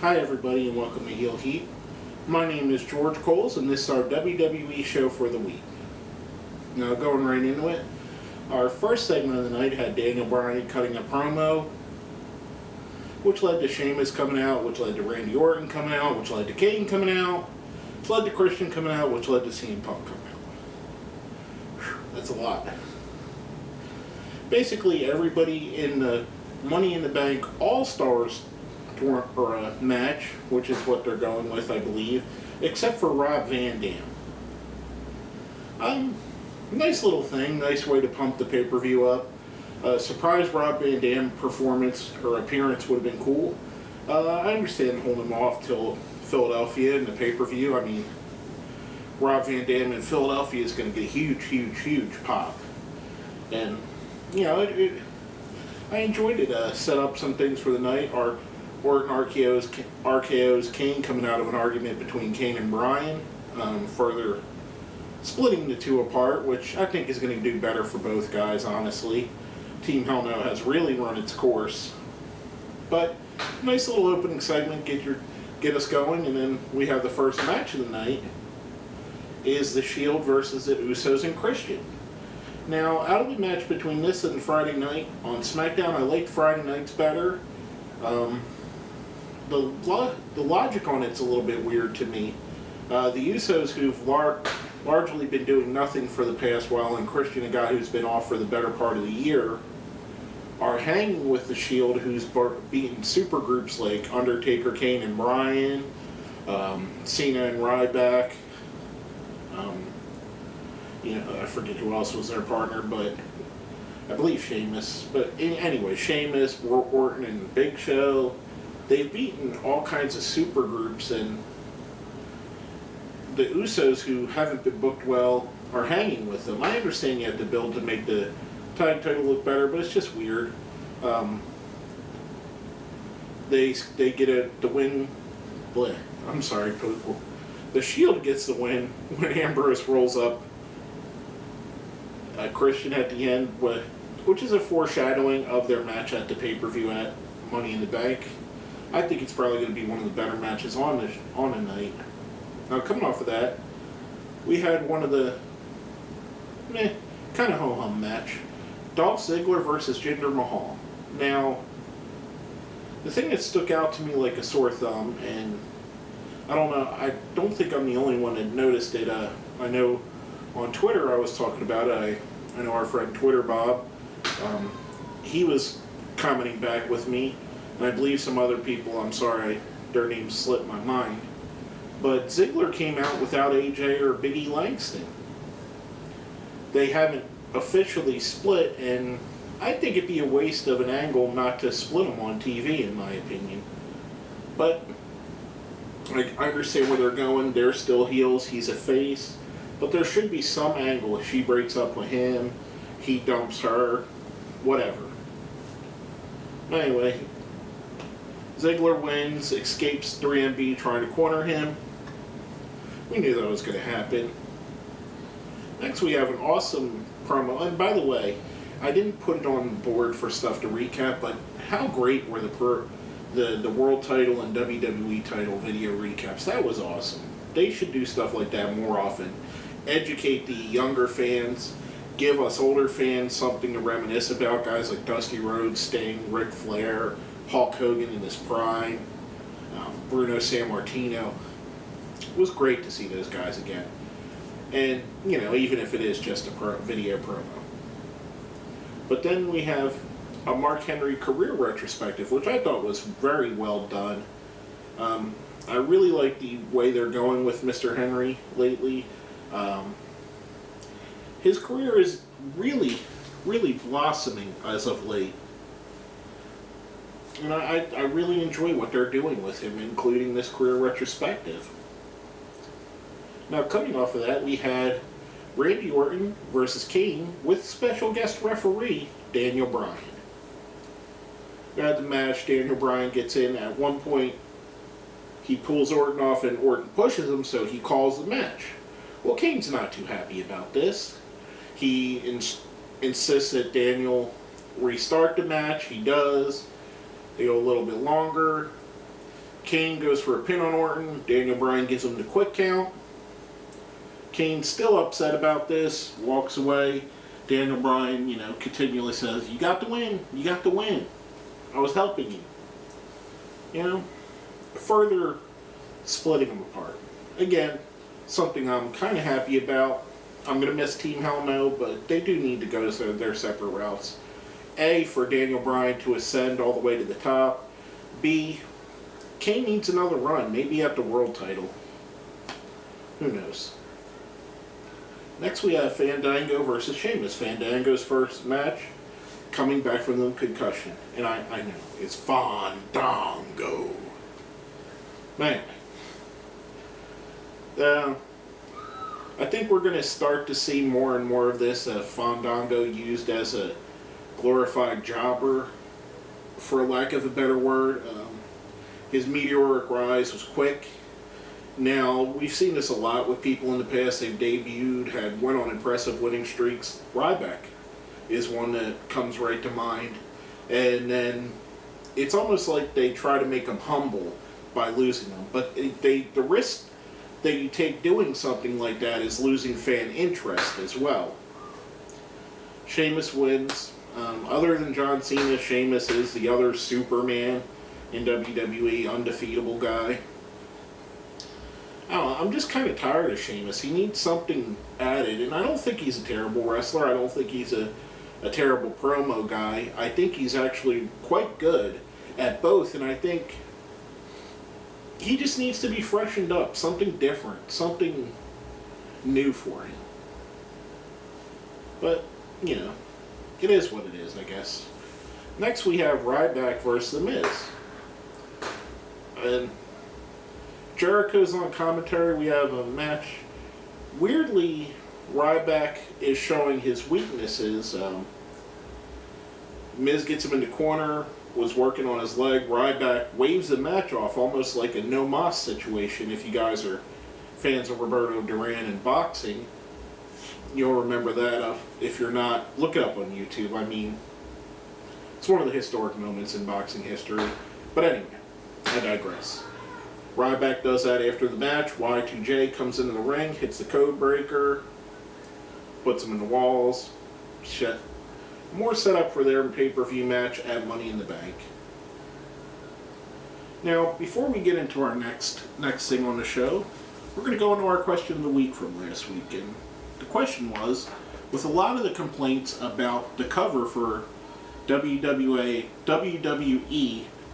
Hi everybody and welcome to Heel Heat. My name is George Coles and this is our WWE show for the week. Now going right into it, our first segment of the night had Daniel Bryan cutting a promo, which led to Sheamus coming out, which led to Randy Orton coming out, which led to Kane coming out, which led to Christian coming out, which led to CM Punk coming out. Whew, that's a lot. Basically everybody in the Money in the Bank All-Stars or a match, which is what they're going with, I believe, except for Rob Van Dam. Nice little thing, nice way to pump the pay-per-view up. Surprise Rob Van Dam performance or appearance would have been cool. I understand holding him off till Philadelphia in the pay-per-view. I mean, Rob Van Dam in Philadelphia is going to get a huge pop. And, you know, I enjoyed it. Set up some things for the night. Orton RKO's Kane coming out of an argument between Kane and Bryan, further splitting the two apart, which I think is going to do better for both guys, honestly. Team Hell No has really run its course. But nice little opening segment, get us going, and then we have the first match of the night is the Shield versus the Usos and Christian. Now, out of the match between this and Friday night on SmackDown, I liked Friday nights better. The logic on it's a little bit weird to me. The Usos, who've largely been doing nothing for the past while, and Christian, a guy who's been off for the better part of the year, are hanging with the Shield, who's beating supergroups like Undertaker, Kane, and Bryan, Cena and Ryback. I forget who else was their partner, but I believe Sheamus. But anyway, Sheamus, Orton, and Big Show. They've beaten all kinds of super groups, and the Usos, who haven't been booked well, are hanging with them. I understand you have to build to make the tag title look better, but it's just weird. They get the win. I'm sorry. The Shield gets the win when Ambrose rolls up Christian at the end, which is a foreshadowing of their match at the pay-per-view at Money in the Bank. I think it's probably going to be one of the better matches on the night. Now, coming off of that, we had one of the kind of ho-hum match. Dolph Ziggler versus Jinder Mahal. Now, the thing that stuck out to me like a sore thumb, and I don't think I'm the only one that noticed it. I know on Twitter I was talking about it. I know our friend Twitter Bob, he was commenting back with me, and I believe some other people, I'm sorry, their names slipped my mind. But Ziggler came out without AJ or Big E Langston. They haven't officially split, and I think it'd be a waste of an angle not to split them on TV, in my opinion. But I understand where they're going. They're still heels. He's a face. But there should be some angle. If she breaks up with him, he dumps her, whatever. Anyway, Ziggler wins, escapes 3MB trying to corner him. We knew that was going to happen. Next we have an awesome promo. And by the way, I didn't put it on the board for stuff to recap, but how great were the world title and WWE title video recaps? That was awesome. They should do stuff like that more often. Educate the younger fans. Give us older fans something to reminisce about. Guys like Dusty Rhodes, Sting, Ric Flair, Hulk Hogan in his prime, Bruno Sammartino. It was great to see those guys again. And, even if it is just a video promo. But then we have a Mark Henry career retrospective, which I thought was very well done. I really like the way they're going with Mr. Henry lately. His career is really blossoming as of late. And I really enjoy what they're doing with him, including this career retrospective. Now, coming off of that, we had Randy Orton versus Kane with special guest referee Daniel Bryan. We had the match. Daniel Bryan gets in. At one point, he pulls Orton off and Orton pushes him, so he calls the match. Well, Kane's not too happy about this. He insists that Daniel restart the match. He does. They go a little bit longer. Kane goes for a pin on Orton. Daniel Bryan gives him the quick count. Kane's still upset about this, walks away. Daniel Bryan, continually says, "You got to win. You got to win. I was helping you." Further splitting them apart. Again, something I'm kind of happy about. I'm going to miss Team Hell No, but they do need to go their separate routes. A, for Daniel Bryan to ascend all the way to the top. B, Kane needs another run, maybe at the world title. Who knows? Next we have Fandango versus Sheamus. Fandango's first match, coming back from the concussion. And I know, it's Fandango. Man. I think we're going to start to see more and more of this Fandango used as a glorified jobber, for lack of a better word. His meteoric rise was quick. Now, we've seen this a lot with people in the past. They've debuted, went on impressive winning streaks. Ryback is one that comes right to mind. And then it's almost like they try to make him humble by losing them. But the risk that you take doing something like that is losing fan interest as well. Sheamus wins. Other than John Cena, Sheamus is the other Superman in WWE, undefeatable guy. I don't know, I'm just kind of tired of Sheamus. He needs something added, and I don't think he's a terrible wrestler. I don't think he's a terrible promo guy. I think he's actually quite good at both, and I think he just needs to be freshened up, something different, something new for him. But, it is what it is, I guess. Next we have Ryback versus The Miz. And Jericho's on commentary. We have a match. Weirdly, Ryback is showing his weaknesses. Miz gets him in the corner, was working on his leg. Ryback waves the match off, almost like a no mas situation. If you guys are fans of Roberto Duran and boxing, you'll remember that. If you're not, look it up on YouTube. I mean, it's one of the historic moments in boxing history. But anyway, I digress. Ryback does that after the match. Y2J comes into the ring, hits the code breaker, puts him in the walls. Shit. More set up for their pay-per-view match at Money in the Bank. Now, before we get into our next thing on the show, we're going to go into our question of the week from last week. And the question was, with a lot of the complaints about the cover for WWE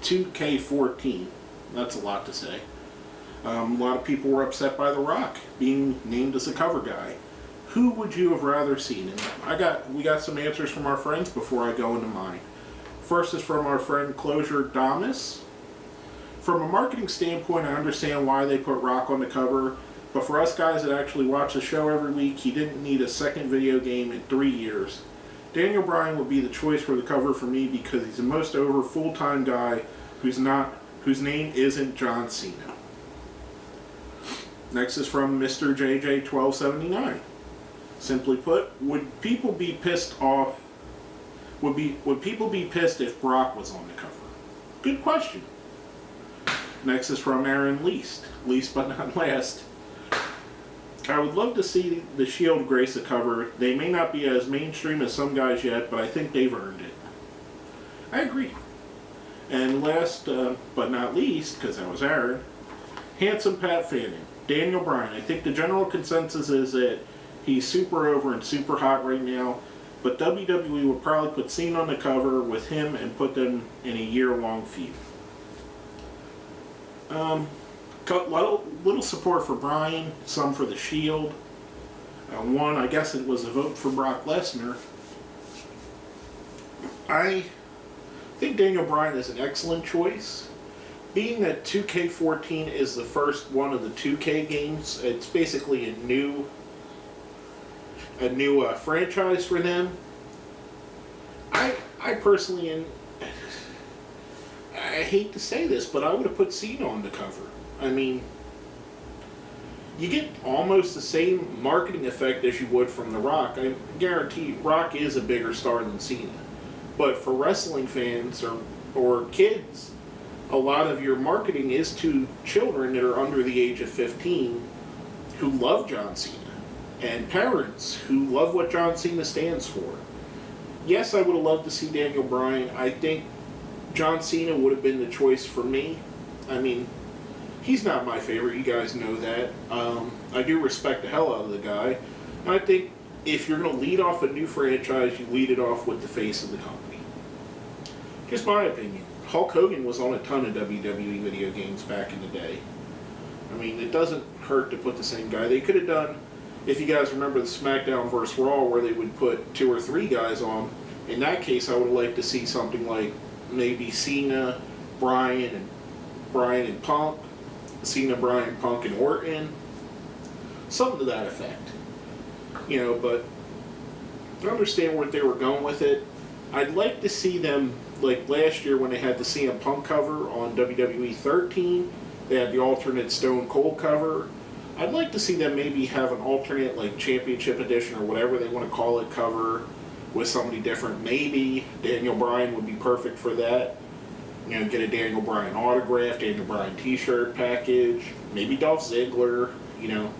2K14, that's a lot to say. A lot of people were upset by The Rock being named as the cover guy. Who would you have rather seen? And we got some answers from our friends before I go into mine. First is from our friend Closure Damas. From a marketing standpoint, I understand why they put Rock on the cover, but for us guys that actually watch the show every week, he didn't need a second video game in 3 years. Daniel Bryan would be the choice for the cover for me because he's the most over full-time guy whose name isn't John Cena. Next is from Mr. JJ1279. Simply put, would people be pissed if Brock was on the cover? Good question. Next is from Aaron Least but not last. I would love to see the Shield grace the cover. They may not be as mainstream as some guys yet, but I think they've earned it. I agree. And last but not least, because that was Aaron, Handsome Pat Fanning, Daniel Bryan. I think the general consensus is that he's super over and super hot right now, but WWE would probably put Cena on the cover with him and put them in a year-long feud. Little support for Bryan, some for the Shield. One, I guess it was a vote for Brock Lesnar. I think Daniel Bryan is an excellent choice. Being that 2K14 is the first one of the 2K games, it's basically a new franchise for them. I personally, and I hate to say this, but I would have put Cena on the cover. I mean, you get almost the same marketing effect as you would from The Rock. I guarantee Rock is a bigger star than Cena. But for wrestling fans or kids a lot of your marketing is to children that are under the age of 15 who love John Cena, and parents who love what John Cena stands for. Yes, I would have loved to see Daniel Bryan. I think John Cena would have been the choice for me. I mean, he's not my favorite, you guys know that. I do respect the hell out of the guy. And I think if you're going to lead off a new franchise, you lead it off with the face of the company. Just my opinion. Hulk Hogan was on a ton of WWE video games back in the day. I mean, it doesn't hurt to put the same guy. They could have done, if you guys remember the SmackDown vs. Raw, where they would put 2 or 3 guys on. In that case, I would have liked to see something like maybe Cena, Bryan and Punk, Cena, Bryan, Punk, and Orton. Something to that effect. You know, but I understand where they were going with it. I'd like to see them, like last year when they had the CM Punk cover on WWE 13, they had the alternate Stone Cold cover. I'd like to see them maybe have an alternate, like Championship Edition or whatever they want to call it, cover with somebody different. Maybe Daniel Bryan would be perfect for that. You know, get a Daniel Bryan autograph, Daniel Bryan t-shirt package, maybe Dolph Ziggler, you know.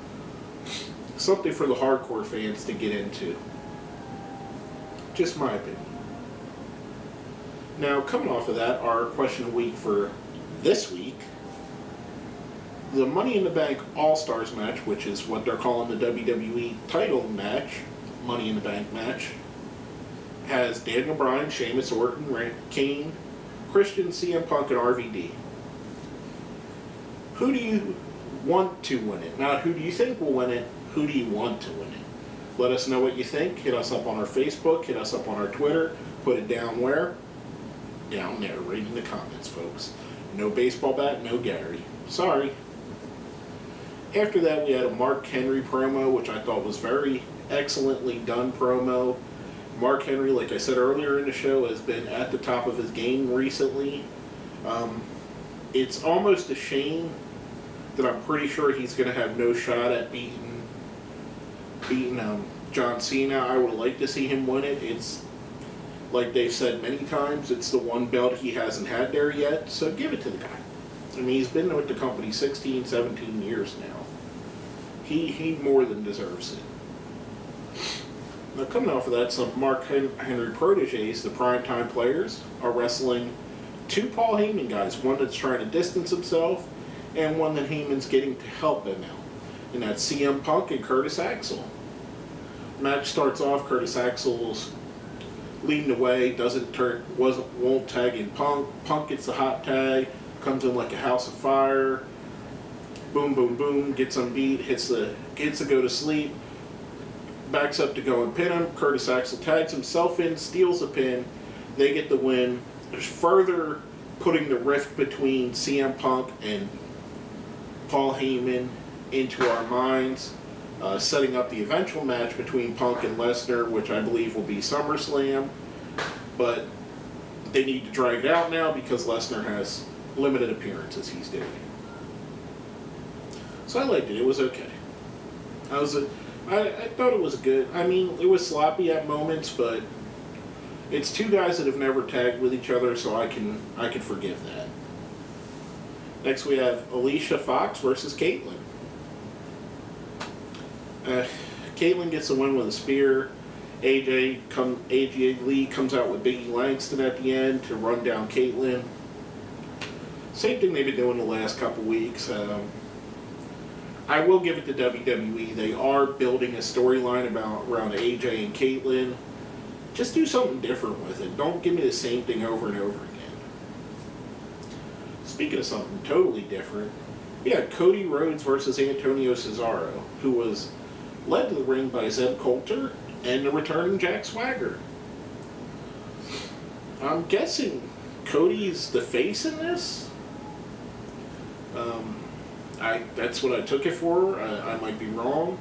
Something for the hardcore fans to get into. Just my opinion. Now, coming off of that, our question of the week for this week, the Money in the Bank All-Stars match, which is what they're calling the WWE title match, Money in the Bank match, has Daniel Bryan, Sheamus, Orton, Kane, Christian, CM Punk, and RVD. Who do you want to win it? Not who do you think will win it, who do you want to win it? Let us know what you think. Hit us up on our Facebook, hit us up on our Twitter, put it down where? Down there, right in the comments, folks. No baseball bat, no Gary. Sorry. After that, we had a Mark Henry promo, which I thought was very excellently done promo. Mark Henry, like I said earlier in the show, has been at the top of his game recently. It's almost a shame that I'm pretty sure he's going to have no shot at beating John Cena. I would like to see him win it. It's, like they've said many times, it's the one belt he hasn't had there yet, so give it to the guy. I mean, he's been with the company 16, 17 years now. He more than deserves it. Now, coming off of that, some Mark Henry proteges, the primetime players, are wrestling 2 Paul Heyman guys. One that's trying to distance himself, and one that Heyman's getting to help him out. And that's CM Punk and Curtis Axel. Match starts off, Curtis Axel's leading the way, won't tag in Punk. Punk gets the hot tag, comes in like a house of fire. Boom, boom, boom, gets him beat, gets to go to sleep. Backs up to go and pin him. Curtis Axel tags himself in, steals a pin. They get the win. There's further putting the rift between CM Punk and Paul Heyman into our minds. Setting up the eventual match between Punk and Lesnar, which I believe will be SummerSlam. But they need to drag it out now because Lesnar has limited appearances he's doing. So I liked it. It was okay. I thought it was good. I mean, it was sloppy at moments, but it's 2 guys that have never tagged with each other, so I can forgive that. Next we have Alicia Fox versus Caitlyn. Caitlyn gets the win with a spear. AJ Lee comes out with Biggie Langston at the end to run down Caitlyn. Same thing they've been doing the last couple weeks. I will give it to WWE. They are building a storyline around AJ and Caitlyn. Just do something different with it. Don't give me the same thing over and over again. Speaking of something totally different, we had Cody Rhodes versus Antonio Cesaro, who was led to the ring by Zeb Coulter and the returning Jack Swagger. I'm guessing Cody's the face in this? That's what I took it for. I might be wrong.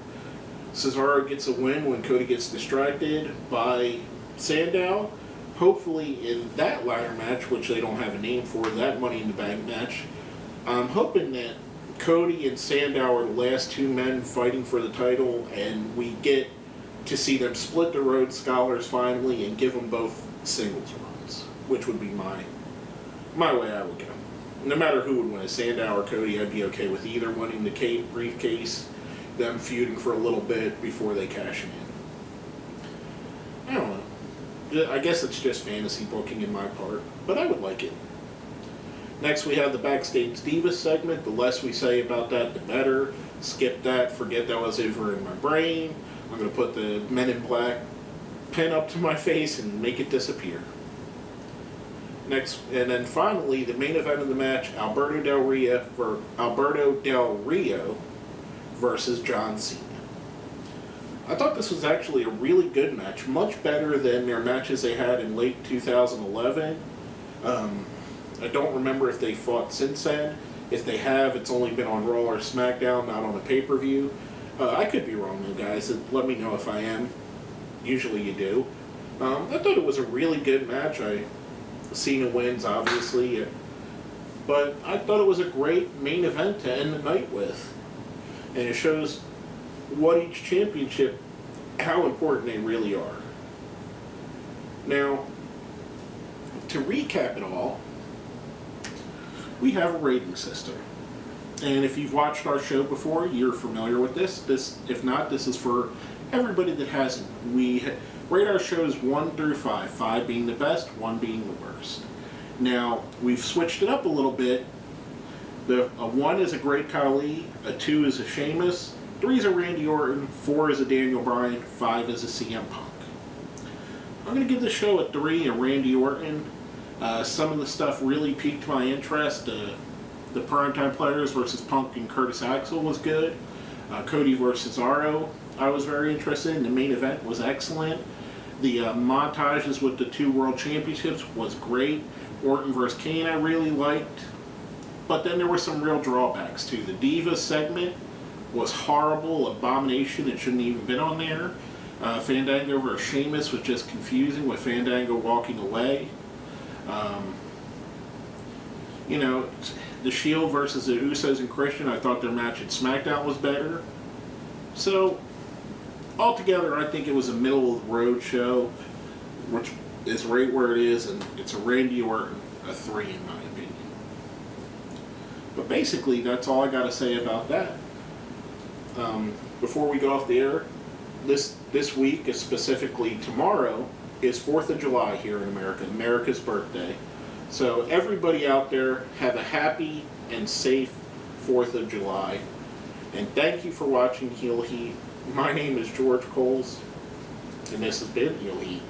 Cesaro gets a win when Cody gets distracted by Sandow. Hopefully in that ladder match, which they don't have a name for, that Money in the Bank match, I'm hoping that Cody and Sandow are the last 2 men fighting for the title, and we get to see them split the Rhodes Scholars finally and give them both singles runs, which would be my way I would go. no matter who would win, Sandow or Cody, I'd be okay with either winning the briefcase, them feuding for a little bit before they cash in. I don't know. I guess it's just fantasy booking in my part, but I would like it. Next, we have the Backstage Divas segment. The less we say about that, the better. Skip that. Forget that was over in my brain. I'm going to put the Men in Black pen up to my face and make it disappear. Next, and then finally, the main event of the match, Alberto Del Rio versus John Cena. I thought this was actually a really good match, much better than their matches they had in late 2011. I don't remember if they fought since then. If they have, it's only been on Raw or SmackDown, not on a pay-per-view. I could be wrong though, guys. Let me know if I am. Usually you do. I thought it was a really good match. Cena wins, obviously. But I thought it was a great main event to end the night with. And it shows what each championship, how important they really are. Now, to recap it all, we have a rating system. And if you've watched our show before, you're familiar with this. If not, this is for everybody that hasn't. We rate our shows 1 through 5, 5 being the best, 1 being the worst. Now, we've switched it up a little bit. A 1 is a Great Khali, a 2 is a Sheamus, 3 is a Randy Orton, 4 is a Daniel Bryan, 5 is a CM Punk. I'm going to give the show a 3, a Randy Orton. Some of the stuff really piqued my interest. The primetime players versus Punk and Curtis Axel was good. Cody versus Cesaro, I was very interested in. The main event was excellent. The montages with the 2 world championships was great. Orton versus Kane I really liked. But then there were some real drawbacks too. The Divas segment was horrible, abomination. It shouldn't even been on there. Fandango versus Sheamus was just confusing with Fandango walking away. You know, the Shield versus the Usos and Christian, I thought their match at SmackDown was better. So, altogether, I think it was a middle-of-the-road show, which is right where it is, and it's a Randy Orton, a 3 in my opinion. But basically, that's all I got to say about that. Before we go off the air, this week, specifically tomorrow, is 4th of July here in America, America's birthday. So everybody out there, have a happy and safe 4th of July. And thank you for watching Heel Heat. My name is George Coles, and this has been Heel Heat.